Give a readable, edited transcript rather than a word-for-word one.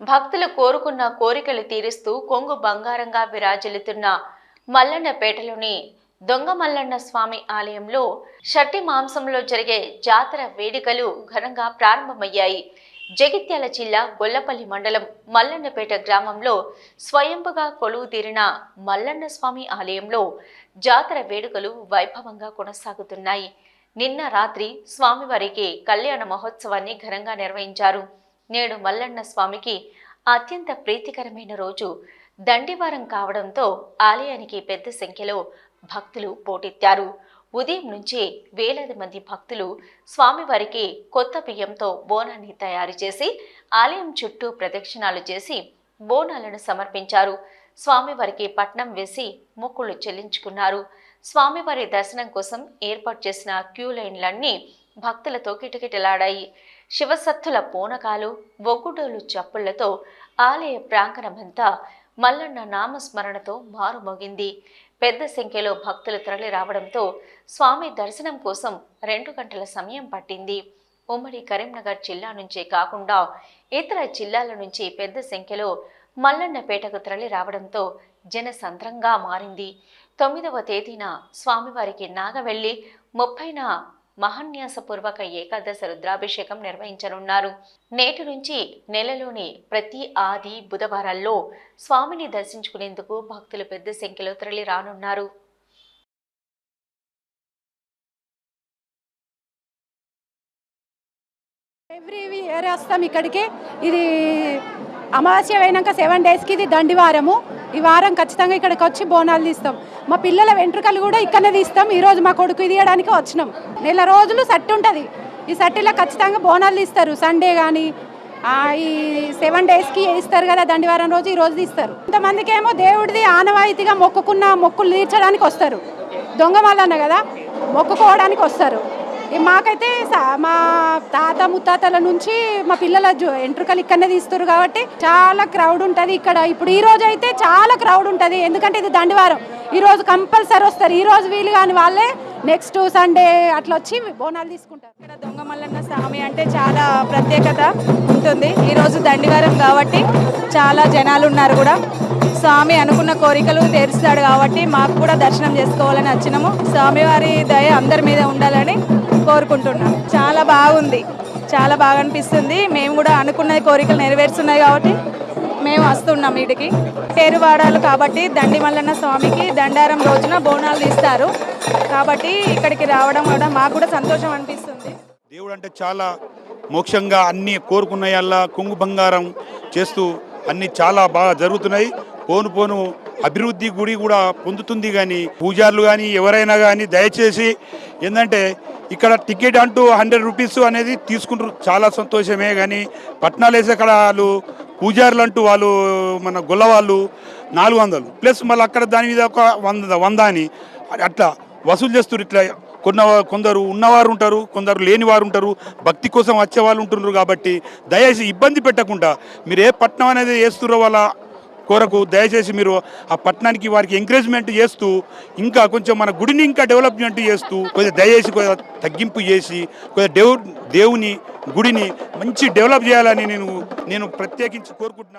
భక్తులు కోరుకున్న కోరికలు తీరుస్తూ కొంగు బంగారంగా విరాజిల్లుతున్న మల్లన్నపేటలోని దొంగ మల్లన్న స్వామి ఆలయంలో షట్టి మాంసంలో జరిగే జాతర వేడుకలు ఘనంగా ప్రారంభమయ్యాయి. జగిత్యాల జిల్లా గొల్లపల్లి మండలం మల్లన్నపేట గ్రామంలో స్వయంభుగా కొలువు తీరిన మల్లన్న స్వామి ఆలయంలో జాతర వేడుకలు వైభవంగా కొనసాగుతున్నాయి. నిన్న రాత్రి స్వామివారికి కళ్యాణ మహోత్సవాన్ని ఘనంగా నిర్వహించారు. నేడు మల్లన్న స్వామికి అత్యంత ప్రీతికరమైన రోజు దండివారం కావడంతో ఆలయానికి పెద్ద సంఖ్యలో భక్తులు పోటెత్తారు. ఉదయం నుంచే వేలాది మంది భక్తులు స్వామివారికి కొత్త బియ్యంతో బోనాన్ని తయారు చేసి ఆలయం చుట్టూ ప్రదక్షిణాలు చేసి బోనాలను సమర్పించారు. స్వామివారికి పట్నం వేసి మొక్కులు చెల్లించుకున్నారు. స్వామివారి దర్శనం కోసం ఏర్పాటు చేసిన క్యూ లైన్లన్నీ భక్తులతో కిటకిటలాడాయి. శివసత్తుల పూనకాలు, ఒగ్గుడోలు చప్పుళ్లతో ఆలయ ప్రాంగణమంతా మల్లన్న నామస్మరణతో మారుమోగింది. పెద్ద సంఖ్యలో భక్తులు తరలి రావడంతో స్వామి దర్శనం కోసం 2 గంటల సమయం పట్టింది. ఉమ్మడి కరీంనగర్ జిల్లా నుంచే కాకుండా ఇతర జిల్లాల నుంచి పెద్ద సంఖ్యలో మల్లన్నపేటకు తరలి రావడంతో జనసంద్రంగా మారింది. 9వ తేదీన స్వామివారికి నాగవెల్లి, 30న మహాన్యాసపూర్వక ఏకాదశ రుద్రాభిషేకం నిర్వహించనున్నారు. నేటి నుంచి నెలలోని ప్రతి ఆది బుధవారాల్లో స్వామిని దర్శించుకునేందుకు భక్తులు పెద్ద సంఖ్యలో తరలి రానున్నారు. ఎవ్రీ ఇయర్ వస్తాం ఇక్కడికి. ఇది అమావాస్య అయినాక 7 డేస్కి ఇది దండివారము. ఈ వారం ఖచ్చితంగా ఇక్కడికి వచ్చి బోనాలు తీస్తాం. మా పిల్లల వెంట్రుకలు కూడా ఇక్కడనే తీస్తాం. ఈరోజు మా కొడుకు తీయడానికి వచ్చినాం. నెల రోజులు సట్టి ఉంటుంది. ఈ సట్టిలో ఖచ్చితంగా బోనాలు తీస్తారు. సండే కానీ ఈ 7 డేస్కి ఇస్తారు కదా దండివారం రోజు, ఈరోజు తీస్తారు. కొంతమందికి ఏమో దేవుడిది ఆనవాయితీగా మొక్కుకున్న మొక్కులు తీర్చడానికి వస్తారు. దొంగ మల్లన్న కదా, మొక్కుకోవడానికి వస్తారు. మాకైతే మా తాత ముత్తాతల నుంచి మా పిల్లల ఎంట్రుకలు ఇక్కడనే తీస్తారు కాబట్టి చాలా క్రౌడ్ ఉంటుంది ఇక్కడ. ఇప్పుడు ఈ రోజు అయితే చాలా క్రౌడ్ ఉంటుంది, ఎందుకంటే ఇది దండివారం. ఈరోజు కంపల్సరీ వస్తారు. ఈ రోజు వీలు కాని వాళ్ళే నెక్స్ట్ సండే అట్లా వచ్చి బోనాలు తీసుకుంటారు. ఇక్కడ దొంగ మల్లన్న స్వామి అంటే చాలా ప్రత్యేకత ఉంటుంది. ఈరోజు దండివారం కాబట్టి చాలా జనాలు ఉన్నారు కూడా. స్వామి అనుకున్న కోరికలు తీరుస్తాడు కాబట్టి మాకు కూడా దర్శనం చేసుకోవాలని వచ్చినాము. స్వామివారి దయ అందరి మీద ఉండాలని కోరుకుంటున్నాం. చాలా బాగుంది, చాలా బాగా అనిపిస్తుంది. మేము కూడా అనుకున్న కోరికలు నెరవేరుస్తున్నాయి కాబట్టి మేము వస్తున్నాం. వీటికి పేరువాడాలు కాబట్టి దండి మల్లన్న స్వామికి దండారం రోజున బోనాలు తీస్తారు కాబట్టి ఇక్కడికి రావడం కూడా మాకు కూడా సంతోషం అనిపిస్తుంది. దేవుడు అంటే చాలా మోక్షంగా అన్ని కోరుకున్నాయల్లా కొంగు బంగారం చేస్తూ అన్ని చాలా బాగా జరుగుతున్నాయి. పోను పోను అభివృద్ధి గుడి కూడా పొందుతుంది. కానీ పూజారులు కానీ ఎవరైనా కానీ దయచేసి ఏంటంటే ఇక్కడ టికెట్ అంటూ 100 రూపీస్ అనేది తీసుకుంటారు, చాలా సంతోషమే. కానీ పట్నాలు వేసే అక్కడ వాళ్ళు పూజారులు అంటూ వాళ్ళు మన గొల్ల వాళ్ళు 400 ప్లస్ మళ్ళీ అక్కడ దాని మీద ఒక 100 అని అట్లా వసూలు చేస్తారు. ఇట్లా కొందరు ఉన్నవారు ఉంటారు, కొందరు లేని వారు ఉంటారు, భక్తి కోసం వచ్చేవాళ్ళు ఉంటున్నారు. కాబట్టి దయచేసి ఇబ్బంది పెట్టకుండా మీరు ఏ పట్నం అనేది వేస్తుర్రో వాళ్ళ కొరకు దయచేసి మీరు ఆ పట్టణానికి వారికి ఎంకరేజ్మెంట్ చేస్తూ ఇంకా కొంచెం మన గుడిని ఇంకా డెవలప్మెంట్ చేస్తూ కొంచెం దయచేసి కొంచెం తగ్గింపు చేసి కొంచెం దేవుని గుడిని మంచి డెవలప్ చేయాలని నేను ప్రత్యేకించి కోరుకుంటున్నాను.